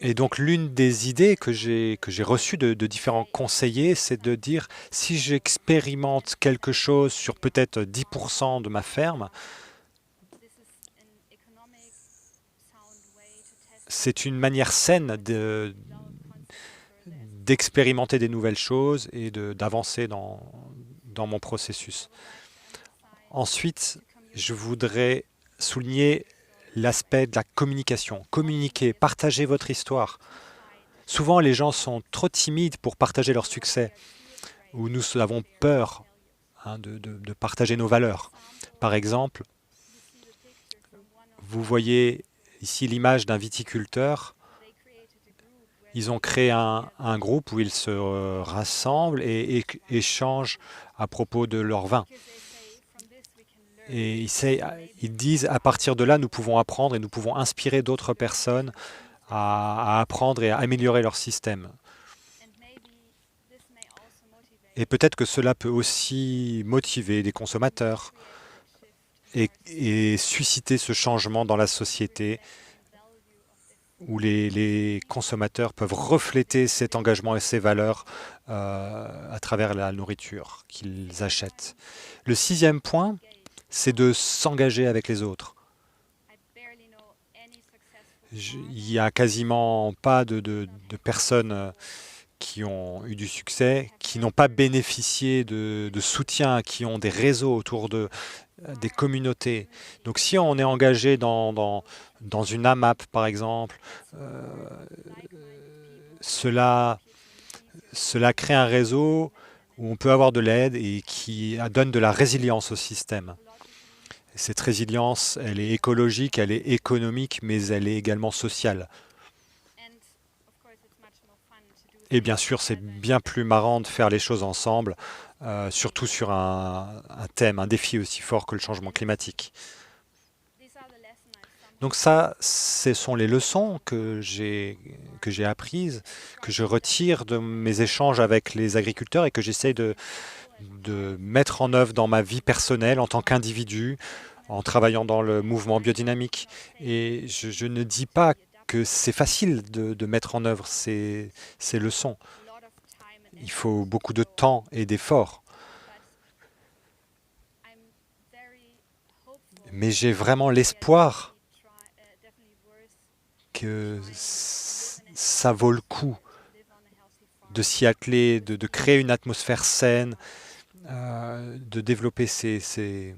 Et donc l'une des idées que j'ai reçues de différents conseillers, c'est de dire, si j'expérimente quelque chose sur peut-être 10% de ma ferme, c'est une manière saine d'expérimenter des nouvelles choses et d'avancer dans mon processus. Ensuite, je voudrais souligner l'aspect de la communication. Communiquer, partager votre histoire. Souvent, les gens sont trop timides pour partager leur succès, ou nous avons peur de partager nos valeurs. Par exemple, vous voyez ici l'image d'un viticulteur. Ils ont créé un groupe où ils se rassemblent et échangent à propos de leur vin. Et ils disent, à partir de là, nous pouvons apprendre et nous pouvons inspirer d'autres personnes à apprendre et à améliorer leur système. Et peut-être que cela peut aussi motiver des consommateurs et susciter ce changement dans la société où les consommateurs peuvent refléter cet engagement et ces valeurs à travers la nourriture qu'ils achètent. Le sixième point, c'est de s'engager avec les autres. Il n'y a quasiment pas de personnes qui ont eu du succès, qui n'ont pas bénéficié de soutien, qui ont des réseaux autour d'eux, des communautés. Donc si on est engagé dans une AMAP, par exemple, cela crée un réseau où on peut avoir de l'aide et qui donne de la résilience au système. Cette résilience, elle est écologique, elle est économique, mais elle est également sociale. Et bien sûr, c'est bien plus marrant de faire les choses ensemble, surtout sur un thème, un défi aussi fort que le changement climatique. Donc ça, ce sont les leçons que j'ai apprises, que je retire de mes échanges avec les agriculteurs et que j'essaie de mettre en œuvre dans ma vie personnelle en tant qu'individu, en travaillant dans le mouvement biodynamique. Et je ne dis pas que c'est facile de mettre en œuvre ces leçons. Il faut beaucoup de temps et d'efforts. Mais j'ai vraiment l'espoir que ça vaut le coup de s'y atteler, de créer une atmosphère saine, de développer ces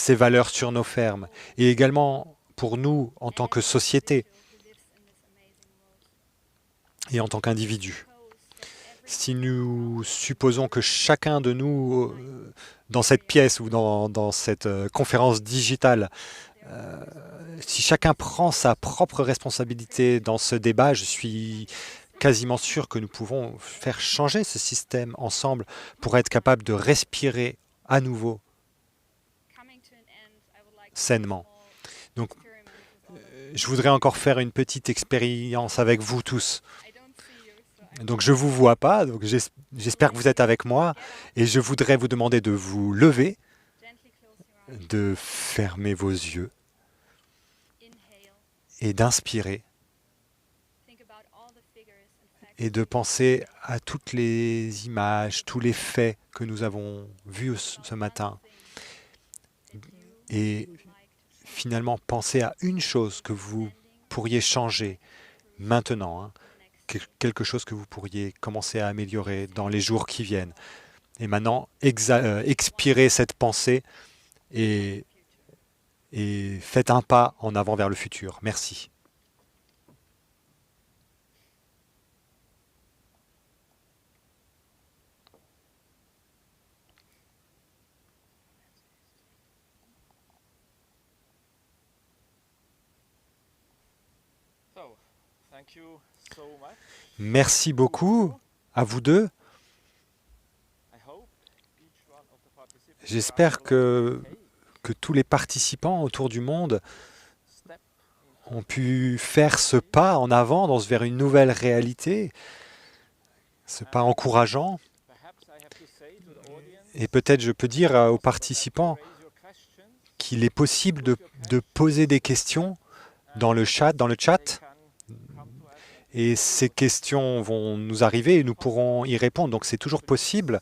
valeurs sur nos fermes. Et également pour nous, en tant que société et en tant qu'individus. Si nous supposons que chacun de nous, dans cette pièce ou dans cette conférence digitale, si chacun prend sa propre responsabilité dans ce débat, je suis quasiment sûr que nous pouvons faire changer ce système ensemble pour être capable de respirer à nouveau sainement. Donc, je voudrais encore faire une petite expérience avec vous tous. Donc, je ne vous vois pas, donc j'espère que vous êtes avec moi et je voudrais vous demander de vous lever, de fermer vos yeux et d'inspirer et de penser à toutes les images, tous les faits que nous avons vus ce matin et finalement penser à une chose que vous pourriez changer maintenant, hein, quelque chose que vous pourriez commencer à améliorer dans les jours qui viennent. Et maintenant, expirez cette pensée et faites un pas en avant vers le futur. Merci. So, thank you so much. Merci beaucoup à vous deux. I hope each one of the participants J'espère are que tous les participants autour du monde step ont pu faire ce pas en avant vers une nouvelle réalité, ce pas encourageant. perhaps I have to say to the audience Et peut-être je peux dire aux participants raise your questions qu'il est possible de poser des questions dans le chat, they can come to us. et ces questions vont nous arriver et nous pourrons y répondre. Donc c'est toujours possible.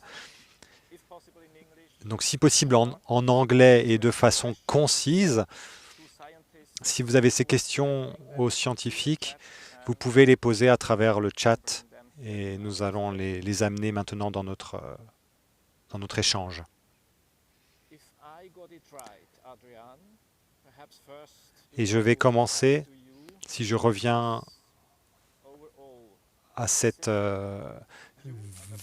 If possible in English, Donc si possible en anglais et de façon concise. to scientists Si vous avez ces questions aux scientifiques, vous pouvez les poser à travers le chat et nous allons les amener maintenant dans notre échange. if I got it right, Adrian, perhaps first Et je vais commencer, to you si je reviens overall à cette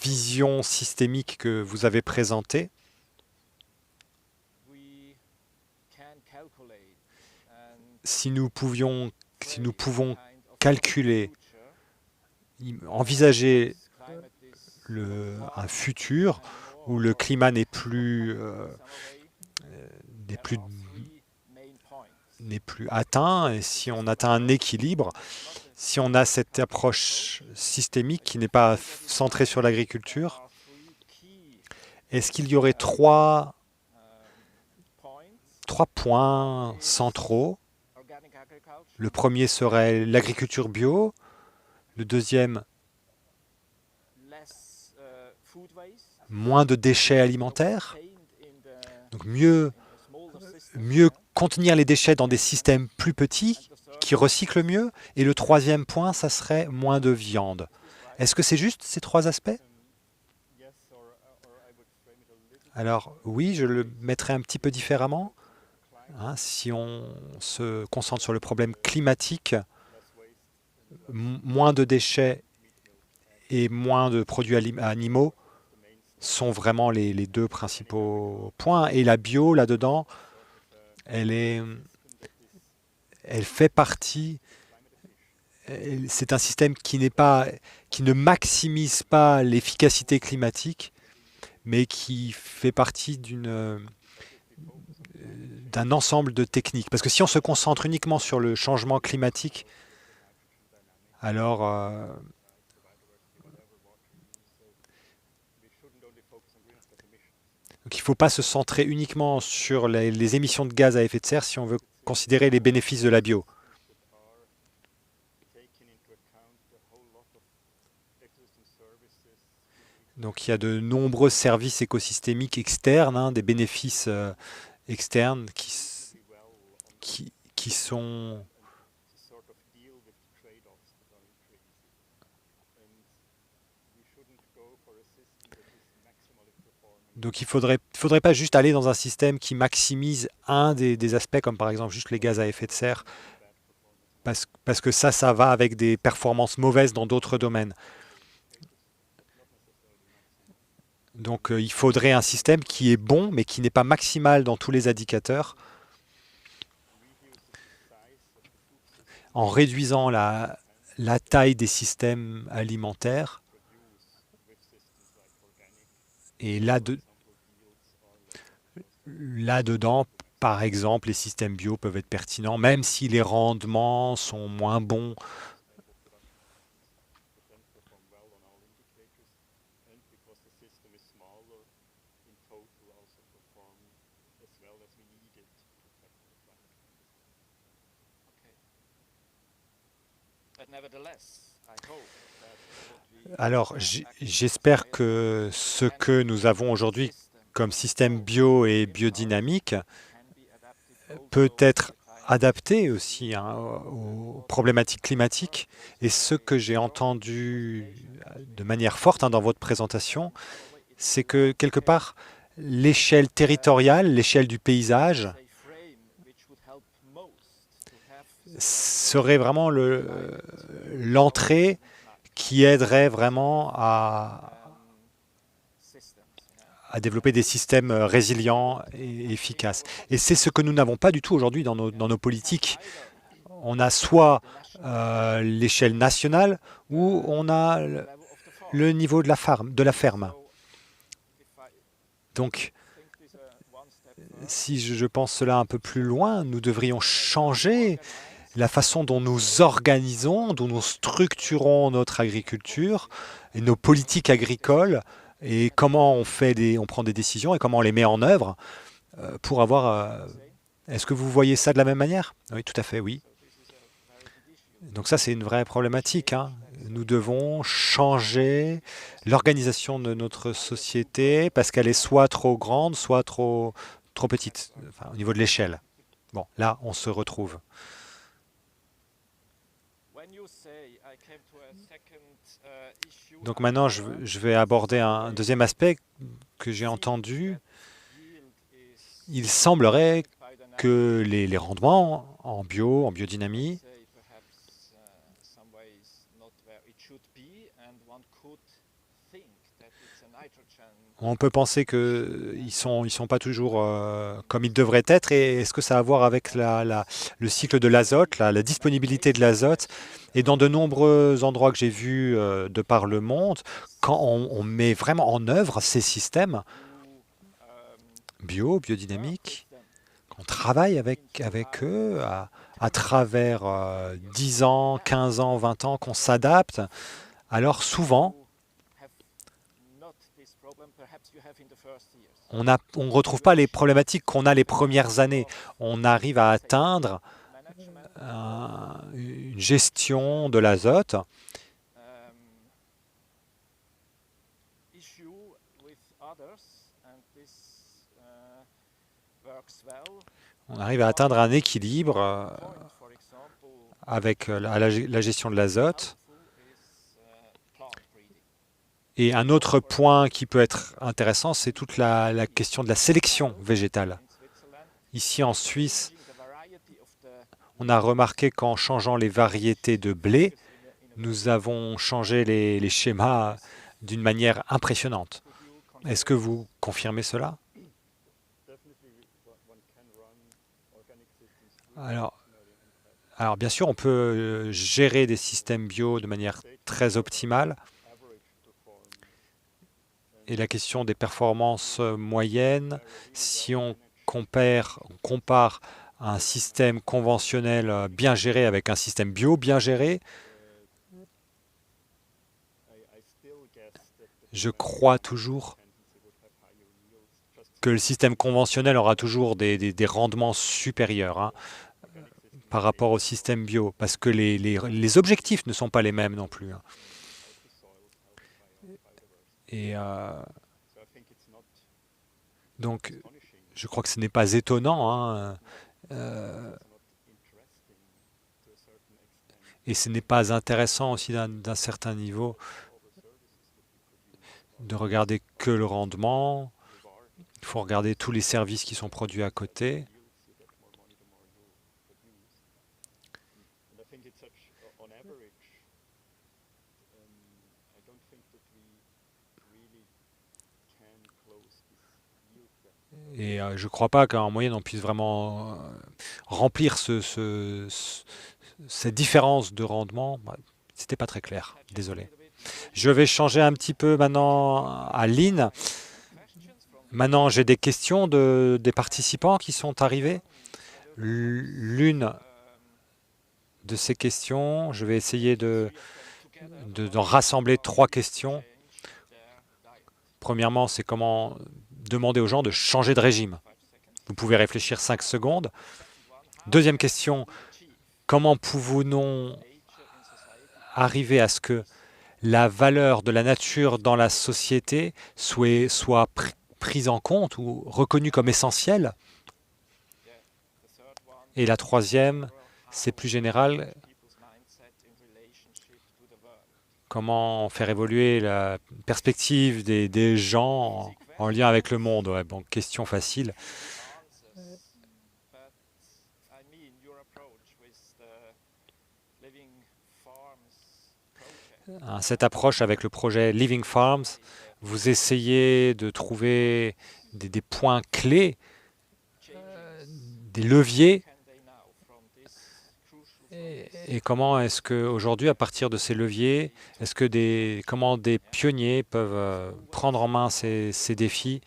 vision systémique que vous avez présentée, we can calculate and si nous pouvons kind of calculer, future envisager climate is un futur où le climat n'est plus, n'est plus, three main points. n'est plus atteint, et si on atteint un équilibre, si on a cette approche systémique qui n'est pas centrée sur l'agriculture, Are three key est-ce qu'il y aurait trois points. points centraux? Organic agriculture, Le premier serait l'agriculture bio, le deuxième, less food waste, moins de déchets alimentaires, contained in the donc mieux smaller system. mieux contenir les déchets dans des systèmes plus petits qui recyclent mieux. Et le troisième point, ça serait moins de viande. Est-ce que c'est juste ces trois aspects? Yes, or I would frame it a little. Alors oui, je le mettrai un petit peu différemment. Hein, si on se concentre sur le problème climatique, moins de déchets et moins de produits animaux sont vraiment les deux principaux points. Et la bio, là-dedans, elle fait partie. C'est un système qui ne maximise pas l'efficacité climatique, mais qui fait partie d'un ensemble de techniques. Parce que si on se concentre uniquement sur le changement climatique, alors donc il ne faut pas se centrer uniquement sur les émissions de gaz à effet de serre si on veut considérer les bénéfices de la bio. Donc il y a de nombreux services écosystémiques externes, hein, des bénéfices externes qui sont donc il faudrait pas juste aller dans un système qui maximise un des aspects, comme par exemple juste les gaz à effet de serre, parce que ça va avec des performances mauvaises dans d'autres domaines. Donc il faudrait un système qui est bon, mais qui n'est pas maximal dans tous les indicateurs, en réduisant la taille des systèmes alimentaires. Et là-dedans, par exemple, les systèmes bio peuvent être pertinents, même si les rendements sont moins bons. Alors, j'espère que ce que nous avons aujourd'hui comme système bio et biodynamique peut être adapté aussi hein, aux problématiques climatiques. Et ce que j'ai entendu de manière forte hein, dans votre présentation, c'est que quelque part, l'échelle territoriale, l'échelle du paysage, serait vraiment l'entrée qui aiderait vraiment à développer des systèmes résilients et efficaces. Et c'est ce que nous n'avons pas du tout aujourd'hui dans nos politiques. On a soit l'échelle nationale ou on a le niveau de la ferme. Donc, si je pense cela un peu plus loin, nous devrions changer la façon dont nous organisons, dont nous structurons notre agriculture et nos politiques agricoles et comment on prend des décisions et comment on les met en œuvre pour avoir... Est-ce que vous voyez ça de la même manière? Oui, tout à fait, oui. Donc ça, c'est une vraie problématique, hein. Nous devons changer l'organisation de notre société parce qu'elle est soit trop grande, soit trop petite, enfin, au niveau de l'échelle. Bon, là, on se retrouve. Donc maintenant, je vais aborder un deuxième aspect que j'ai entendu. Il semblerait que les rendements en bio, en biodynamie, on peut penser qu'ils ne sont pas toujours comme ils devraient être. Et est-ce que ça a à voir avec le cycle de l'azote, la disponibilité de l'azote? Et dans de nombreux endroits que j'ai vus de par le monde, quand on met vraiment en œuvre ces systèmes biodynamiques, qu'on travaille avec eux à travers 10 ans, 15 ans, 20 ans, qu'on s'adapte, alors souvent, on ne retrouve pas les problématiques qu'on a les premières années. On arrive à atteindre une gestion de l'azote on arrive à atteindre un équilibre avec la gestion de l'azote. Et un autre point qui peut être intéressant, c'est toute la question de la sélection végétale. Ici en Suisse, on a remarqué qu'en changeant les variétés de blé, nous avons changé les schémas d'une manière impressionnante. Est-ce que vous confirmez cela? Alors bien sûr, on peut gérer des systèmes bio de manière très optimale. Et la question des performances moyennes, si on compare un système conventionnel bien géré avec un système bio bien géré, je crois toujours que le système conventionnel aura toujours des rendements supérieurs hein, par rapport au système bio, parce que les objectifs ne sont pas les mêmes non plus. Hein. Et donc, je crois que ce n'est pas étonnant, hein, et ce n'est pas intéressant aussi d'un certain niveau de regarder que le rendement. Il faut regarder tous les services qui sont produits à côté. Et je ne crois pas qu'en moyenne, on puisse vraiment remplir cette différence de rendement. C'était pas très clair, désolé. Je vais changer un petit peu maintenant à Lynn. Maintenant, j'ai des questions des participants qui sont arrivés. L'une de ces questions, je vais essayer d'en rassembler 3 questions. Premièrement, c'est comment demander aux gens de changer de régime. Vous pouvez réfléchir 5 secondes. Deuxième question, comment pouvons-nous arriver à ce que la valeur de la nature dans la société soit prise en compte ou reconnue comme essentielle? Et la troisième, c'est plus général, comment faire évoluer la perspective des gens en lien avec le monde. Ouais, bon, question facile. Cette approche avec le projet Living Farms, vous essayez de trouver des points clés, des leviers. Et comment est-ce qu'aujourd'hui, à partir de ces leviers, comment des pionniers peuvent prendre en main ces défis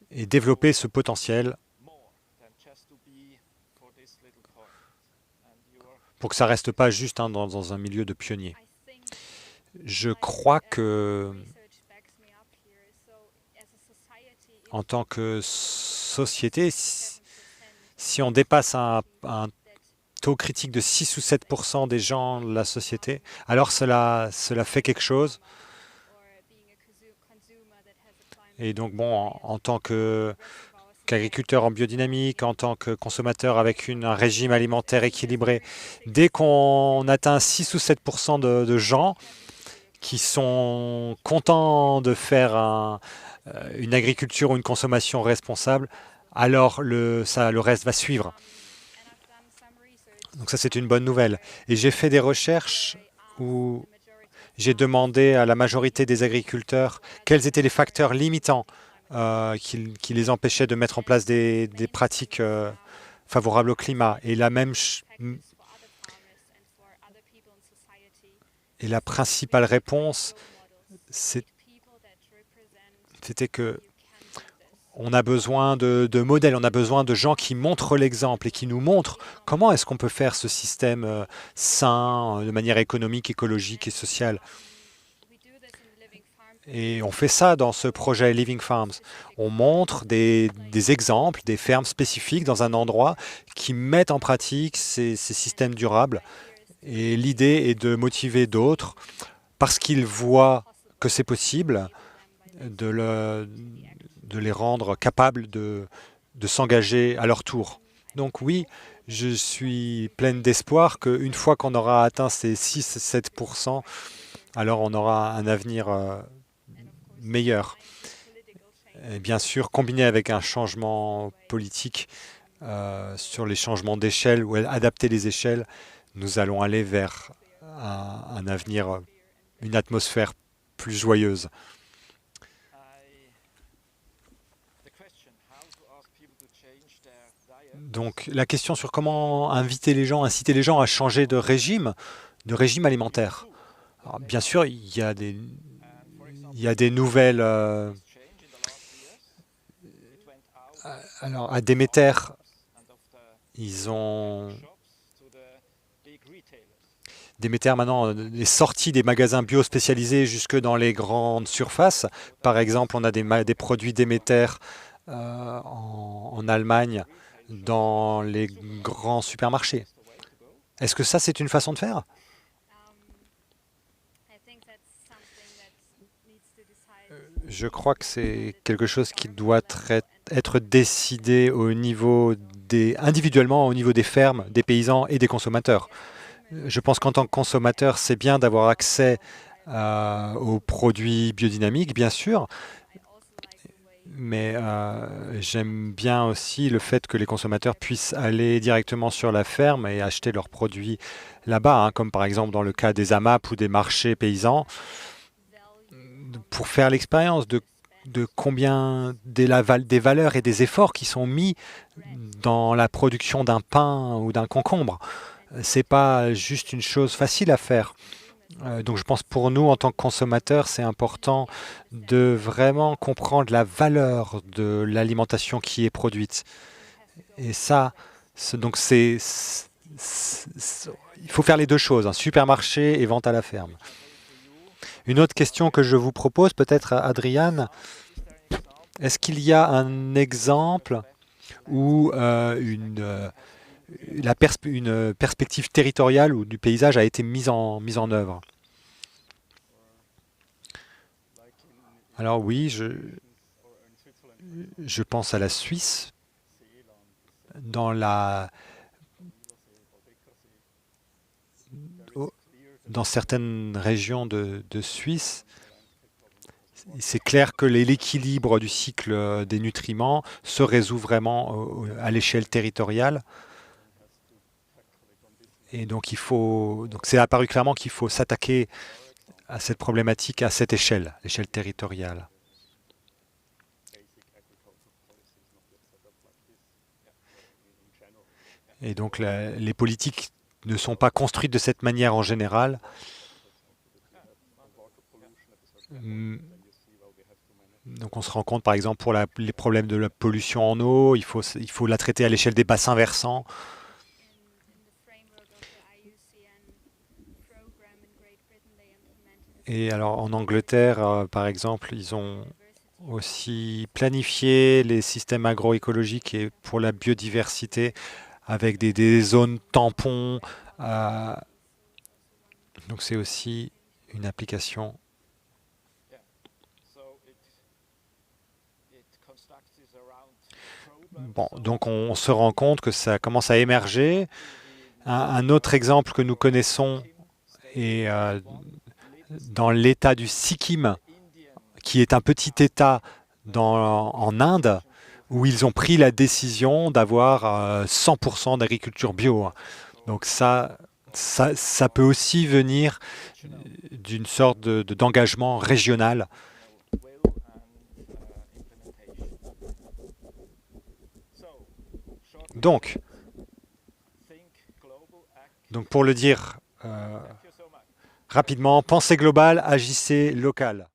et développer ce potentiel pour que ça ne reste pas juste dans un milieu de pionniers? Je crois que, en tant que société, si on dépasse un taux critique de 6 ou 7% des gens de la société, alors cela fait quelque chose. Et donc, bon, en tant qu'agriculteur en biodynamique, en tant que consommateur avec un régime alimentaire équilibré, dès qu'on atteint 6 ou 7% de gens qui sont contents de faire une agriculture ou une consommation responsable, alors le reste va suivre. Donc ça, c'est une bonne nouvelle. Et j'ai fait des recherches où j'ai demandé à la majorité des agriculteurs quels étaient les facteurs limitants qui les empêchaient de mettre en place des pratiques favorables au climat. Et la principale réponse, c'était que on a besoin de modèles, on a besoin de gens qui montrent l'exemple et qui nous montrent comment est-ce qu'on peut faire ce système sain de manière économique, écologique et sociale. Et on fait ça dans ce projet Living Farms. On montre des exemples, des fermes spécifiques dans un endroit qui mettent en pratique ces systèmes durables. Et l'idée est de motiver d'autres parce qu'ils voient que c'est possible de les rendre capables de s'engager à leur tour. Donc oui, je suis pleine d'espoir qu'une fois qu'on aura atteint ces 6-7%, alors on aura un avenir meilleur. Et bien sûr, combiné avec un changement politique sur les changements d'échelle ou adapter les échelles, nous allons aller vers un avenir, une atmosphère plus joyeuse. Donc la question sur comment inciter les gens à changer de régime alimentaire. Alors, bien sûr, il y a des nouvelles. Alors à Déméter, Déméter maintenant est sorti des magasins bio spécialisés jusque dans les grandes surfaces. Par exemple, on a des produits Déméter en Allemagne dans les grands supermarchés. Est-ce que ça, c'est une façon de faire? Je crois que c'est quelque chose qui doit être décidé individuellement au niveau des fermes, des paysans et des consommateurs. Je pense qu'en tant que consommateur, c'est bien d'avoir accès aux produits biodynamiques, bien sûr, mais j'aime bien aussi le fait que les consommateurs puissent aller directement sur la ferme et acheter leurs produits là-bas, comme par exemple dans le cas des AMAP ou des marchés paysans, pour faire l'expérience de de combien des valeurs et des efforts qui sont mis dans la production d'un pain ou d'un concombre. C'est pas juste une chose facile à faire. Donc je pense pour nous, en tant que consommateurs, c'est important de vraiment comprendre la valeur de l'alimentation qui est produite. Et ça, donc il faut faire les deux choses, hein, supermarché et vente à la ferme. Une autre question que je vous propose, peut-être à Adriane, est-ce qu'il y a un exemple où une perspective territoriale ou du paysage a été mise en œuvre? Alors oui, je pense à la Suisse, dans certaines régions de Suisse. C'est clair que l'équilibre du cycle des nutriments se résout vraiment à l'échelle territoriale. Et donc c'est apparu clairement qu'il faut s'attaquer à cette problématique à cette échelle, l'échelle territoriale. Et donc les politiques ne sont pas construites de cette manière en général. Donc on se rend compte par exemple pour les problèmes de la pollution en eau, il faut la traiter à l'échelle des bassins versants. Et alors en Angleterre, par exemple, ils ont aussi planifié les systèmes agroécologiques et pour la biodiversité avec des zones tampons. Donc c'est aussi une application. Bon, donc on se rend compte que ça commence à émerger. Un autre exemple que nous connaissons est dans l'État du Sikkim, qui est un petit État en Inde, où ils ont pris la décision d'avoir 100% d'agriculture bio. Donc ça peut aussi venir d'une sorte d'engagement régional. Donc pour le dire rapidement, pensez global, agissez local.